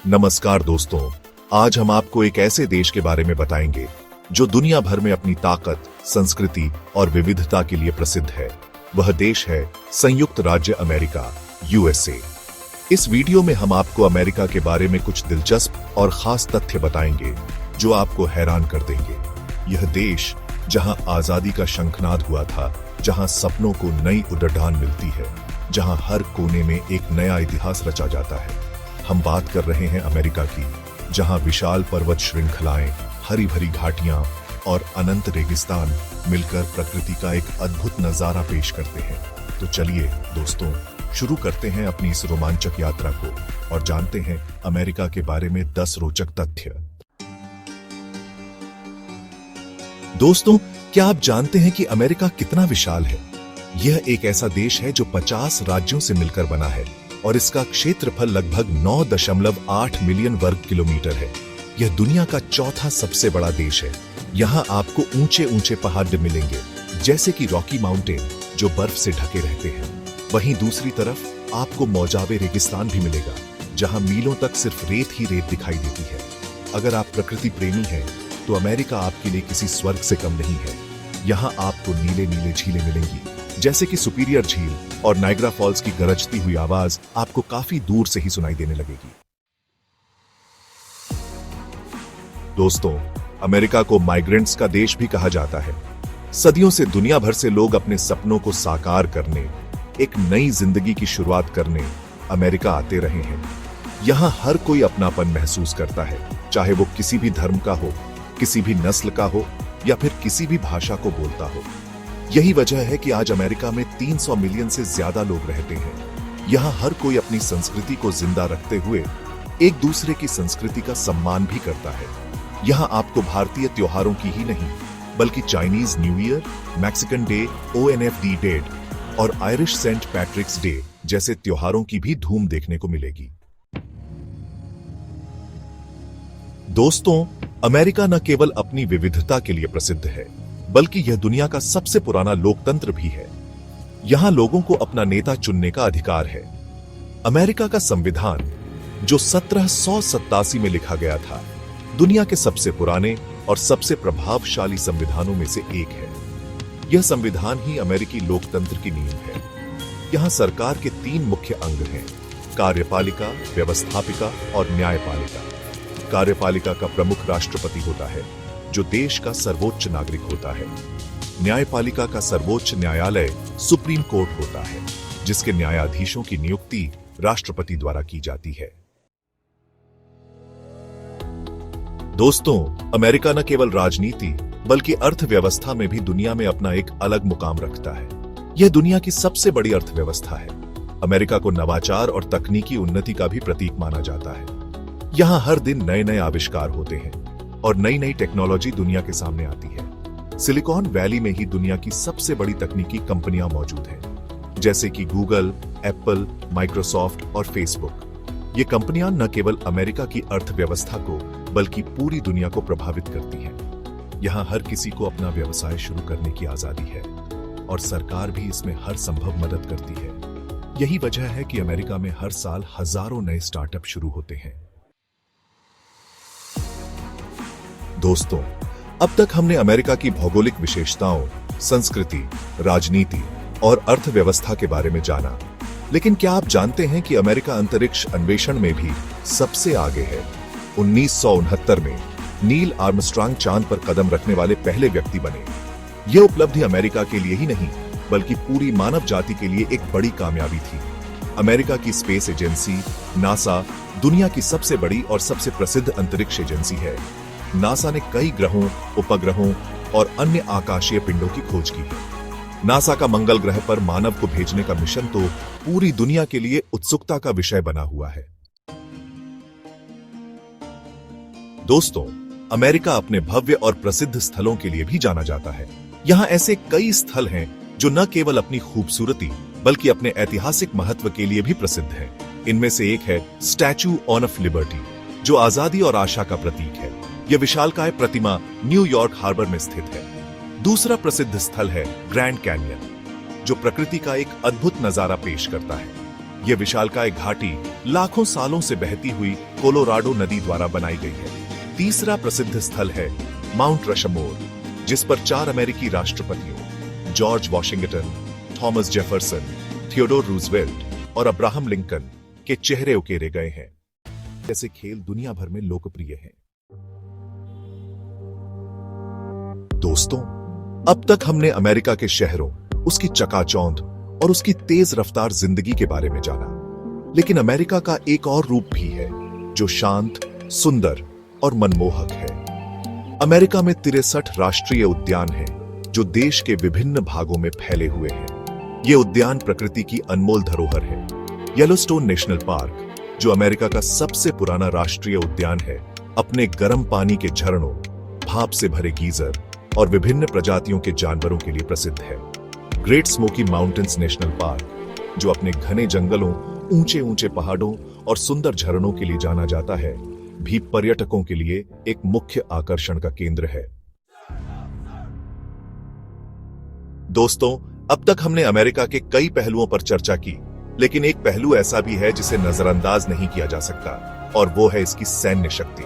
नमस्कार दोस्तों, आज हम आपको एक ऐसे देश के बारे में बताएंगे जो दुनिया भर में अपनी ताकत, संस्कृति और विविधता के लिए प्रसिद्ध है। वह देश है संयुक्त राज्य अमेरिका, यूएसए। इस वीडियो में हम आपको अमेरिका के बारे में कुछ दिलचस्प और खास तथ्य बताएंगे जो आपको हैरान कर देंगे। यह देश जहां आजादी का शंखनाद हुआ था, जहां सपनों को नई उड़ान मिलती है, जहां हर कोने में एक नया इतिहास रचा जाता है। हम बात कर रहे हैं अमेरिका की, जहां विशाल पर्वत श्रृंखलाएं, हरी भरी घाटियां और अनंत रेगिस्तान मिलकर प्रकृति का एक अद्भुत नजारा पेश करते हैं। तो चलिए दोस्तों, शुरू करते हैं अपनी इस रोमांचक यात्रा को और जानते हैं अमेरिका के बारे में 10 रोचक तथ्य। दोस्तों, क्या आप जानते हैं कि अमेरिका कितना विशाल है? यह एक ऐसा देश है जो 50 राज्यों से मिलकर बना है और इसका क्षेत्रफल लगभग 9.8 मिलियन वर्ग किलोमीटर है। यह दुनिया का चौथा सबसे बड़ा देश है। यहाँ आपको ऊंचे ऊंचे पहाड़ मिलेंगे, जैसे कि रॉकी माउंटेन, जो बर्फ से ढके रहते हैं। वहीं दूसरी तरफ आपको मौजाबे रेगिस्तान भी मिलेगा, जहाँ मीलों तक सिर्फ रेत ही रेत दिखाई देती है। अगर आप प्रकृति प्रेमी हैं, तो अमेरिका आपके लिए किसी स्वर्ग से कम नहीं है। यहाँ आपको नीले नीले झीलें मिलेंगी, जैसे कि सुपीरियर झील, और नाइग्रा फॉल्स की गरजती हुई आवाज आपको काफी दूर से ही सुनाई देने लगेगी। दोस्तों, अमेरिका को माइग्रेंट्स का देश भी कहा जाता है। सदियों से दुनिया भर से लोग अपने सपनों को साकार करने, एक नई जिंदगी की शुरुआत करने अमेरिका आते रहे हैं। यहाँ हर कोई अपनापन महसूस करता है, चाहे वो किसी भी धर्म का हो, किसी भी नस्ल का हो या फिर किसी भी भाषा को बोलता हो। यही वजह है कि आज अमेरिका में 300 मिलियन से ज्यादा लोग रहते हैं। यहाँ हर कोई अपनी संस्कृति को जिंदा रखते हुए एक दूसरे की संस्कृति का सम्मान भी करता है। यहाँ आपको भारतीय त्योहारों की ही नहीं, बल्कि Chinese new year, Mexican day, ONFD day और आयरिश सेंट पैट्रिक्स डे जैसे त्योहारों की भी धूम देखने को मिलेगी। दोस्तों, अमेरिका न केवल अपनी विविधता के लिए प्रसिद्ध है, बल्कि यह दुनिया का सबसे पुराना लोकतंत्र भी है। यहां लोगों को अपना नेता चुनने का अधिकार है। अमेरिका का संविधान, जो 1787 में लिखा गया था, दुनिया के सबसे पुराने और सबसे प्रभावशाली संविधानों में से एक है। यह संविधान ही अमेरिकी लोकतंत्र की नींव है। यहां सरकार के 3 मुख्य अंग हैं: कार्यपालिका, व्यवस्थापिका और न्यायपालिका। कार्यपालिका का प्रमुख राष्ट्रपति होता है, जो देश का सर्वोच्च नागरिक होता है। न्यायपालिका का सर्वोच्च न्यायालय सुप्रीम कोर्ट होता है, जिसके न्यायाधीशों की नियुक्ति राष्ट्रपति द्वारा की जाती है। दोस्तों, अमेरिका न केवल राजनीति बल्कि अर्थव्यवस्था में भी दुनिया में अपना एक अलग मुकाम रखता है। यह दुनिया की सबसे बड़ी अर्थव्यवस्था है। अमेरिका को नवाचार और तकनीकी उन्नति का भी प्रतीक माना जाता है। यहाँ हर दिन नए नए आविष्कार होते हैं और नई नई टेक्नोलॉजी दुनिया के सामने आती है। सिलिकॉन वैली में ही दुनिया की सबसे बड़ी तकनीकी कंपनियां मौजूद हैं, जैसे कि गूगल, एप्पल, माइक्रोसॉफ्ट और फेसबुक। ये कंपनियां न केवल अमेरिका की अर्थव्यवस्था को बल्कि पूरी दुनिया को प्रभावित करती हैं। यहाँ हर किसी को अपना व्यवसाय शुरू करने की आजादी है और सरकार भी इसमें हर संभव मदद करती है। यही वजह है कि अमेरिका में हर साल हजारों नए स्टार्टअप शुरू होते हैं। दोस्तों, अब तक हमने अमेरिका की भौगोलिक विशेषताओं, संस्कृति, राजनीति और अर्थव्यवस्था के बारे में जाना। लेकिन क्या आप जानते हैं कि अमेरिका अंतरिक्ष अन्वेषण में भी सबसे आगे है? 1969 में नील आर्मस्ट्रांग चांद पर कदम रखने वाले पहले व्यक्ति बने। यह उपलब्धि अमेरिका के लिए ही नहीं, बल्कि पूरी मानव जाति के लिए एक बड़ी कामयाबी थी। अमेरिका की स्पेस एजेंसी नासा दुनिया की सबसे बड़ी और सबसे प्रसिद्ध अंतरिक्ष एजेंसी है। नासा ने कई ग्रहों, उपग्रहों और अन्य आकाशीय पिंडों की खोज की है। नासा का मंगल ग्रह पर मानव को भेजने का मिशन तो पूरी दुनिया के लिए उत्सुकता का विषय बना हुआ है। दोस्तों, अमेरिका अपने भव्य और प्रसिद्ध स्थलों के लिए भी जाना जाता है। यहाँ ऐसे कई स्थल हैं जो न केवल अपनी खूबसूरती बल्कि अपने ऐतिहासिक महत्व के लिए भी प्रसिद्ध हैं। इनमें से एक है स्टैच्यू ऑफ लिबर्टी, जो आजादी और आशा का प्रतीक है। यह विशालकाय प्रतिमा न्यूयॉर्क हार्बर में स्थित है। दूसरा प्रसिद्ध स्थल है ग्रैंड कैन्यन, जो प्रकृति का एक अद्भुत नजारा पेश करता है। ये विशालकाय घाटी लाखों सालों से बहती हुई कोलोराडो नदी द्वारा बनाई गई है। तीसरा प्रसिद्ध स्थल है माउंट रशमोर, जिस पर 4 अमेरिकी राष्ट्रपतियों George Washington, Thomas Jefferson, Theodore Roosevelt और अब्राहम लिंकन के चेहरे उकेरे गए हैं। ऐसे खेल दुनिया भर में लोकप्रिय हैं। दोस्तों, अब तक हमने अमेरिका के शहरों, उसकी चकाचौंध और उसकी तेज रफ्तार जिंदगी के बारे में जाना। लेकिन अमेरिका का एक और रूप भी है जो शांत, सुंदर और मनमोहक है। अमेरिका में 63 राष्ट्रीय उद्यान हैं जो देश के विभिन्न भागों में फैले हुए हैं। ये उद्यान प्रकृति की अनमोल धरोहर है। येलोस्टोन नेशनल पार्क, जो अमेरिका का सबसे पुराना राष्ट्रीय उद्यान है, अपने गर्म पानी के झरनों, भाप से भरे गीजर और विभिन्न प्रजातियों के जानवरों के लिए प्रसिद्ध है। Great smoky mountains national park, जो अपने घने जंगलों, ऊंचे ऊंचे पहाड़ों और सुंदर झरनों के लिए जाना जाता है, भी पर्यटकों के लिए एक मुख्य आकर्षण का केंद्र है। दोस्तों, अब तक हमने अमेरिका के कई पहलुओं पर चर्चा की, लेकिन एक पहलू ऐसा भी है जिसे नजरअंदाज नहीं किया जा सकता, और वो है इसकी सैन्य शक्ति।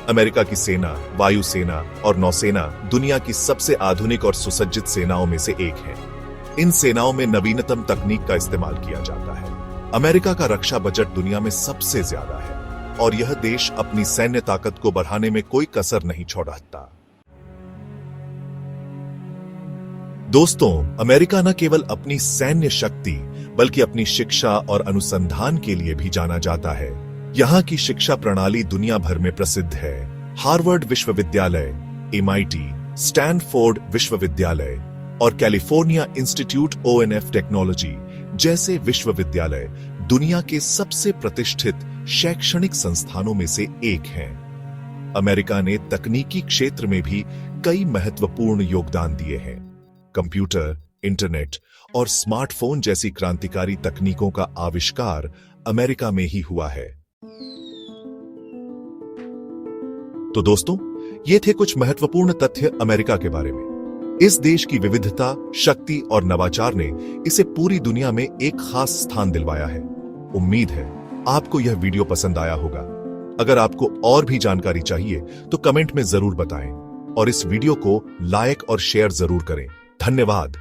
अमेरिका की सेना, वायुसेना और नौसेना दुनिया की सबसे आधुनिक और सुसज्जित सेनाओं में से एक है। इन सेनाओं में नवीनतम तकनीक का इस्तेमाल किया जाता है। अमेरिका का रक्षा बजट दुनिया में सबसे ज्यादा है, और यह देश अपनी सैन्य ताकत को बढ़ाने में कोई कसर नहीं छोड़ता। दोस्तों, अमेरिका न केवल अपनी सैन्य शक्ति बल्कि अपनी शिक्षा और अनुसंधान के लिए भी जाना जाता है। यहाँ की शिक्षा प्रणाली दुनिया भर में प्रसिद्ध है। हार्वर्ड विश्वविद्यालय, MIT, स्टैनफोर्ड विश्वविद्यालय और कैलिफोर्निया इंस्टीट्यूट ONF टेक्नोलॉजी जैसे विश्वविद्यालय दुनिया के सबसे प्रतिष्ठित शैक्षणिक संस्थानों में से एक हैं। अमेरिका ने तकनीकी क्षेत्र में भी कई महत्वपूर्ण योगदान दिए हैं। कंप्यूटर, इंटरनेट और स्मार्टफोन जैसी क्रांतिकारी तकनीकों का आविष्कार अमेरिका में ही हुआ है। तो दोस्तों, ये थे कुछ महत्वपूर्ण तथ्य अमेरिका के बारे में। इस देश की विविधता, शक्ति और नवाचार ने इसे पूरी दुनिया में एक खास स्थान दिलवाया है। उम्मीद है आपको यह वीडियो पसंद आया होगा। अगर आपको और भी जानकारी चाहिए तो कमेंट में जरूर बताएं और इस वीडियो को लाइक और शेयर जरूर करें। धन्यवाद।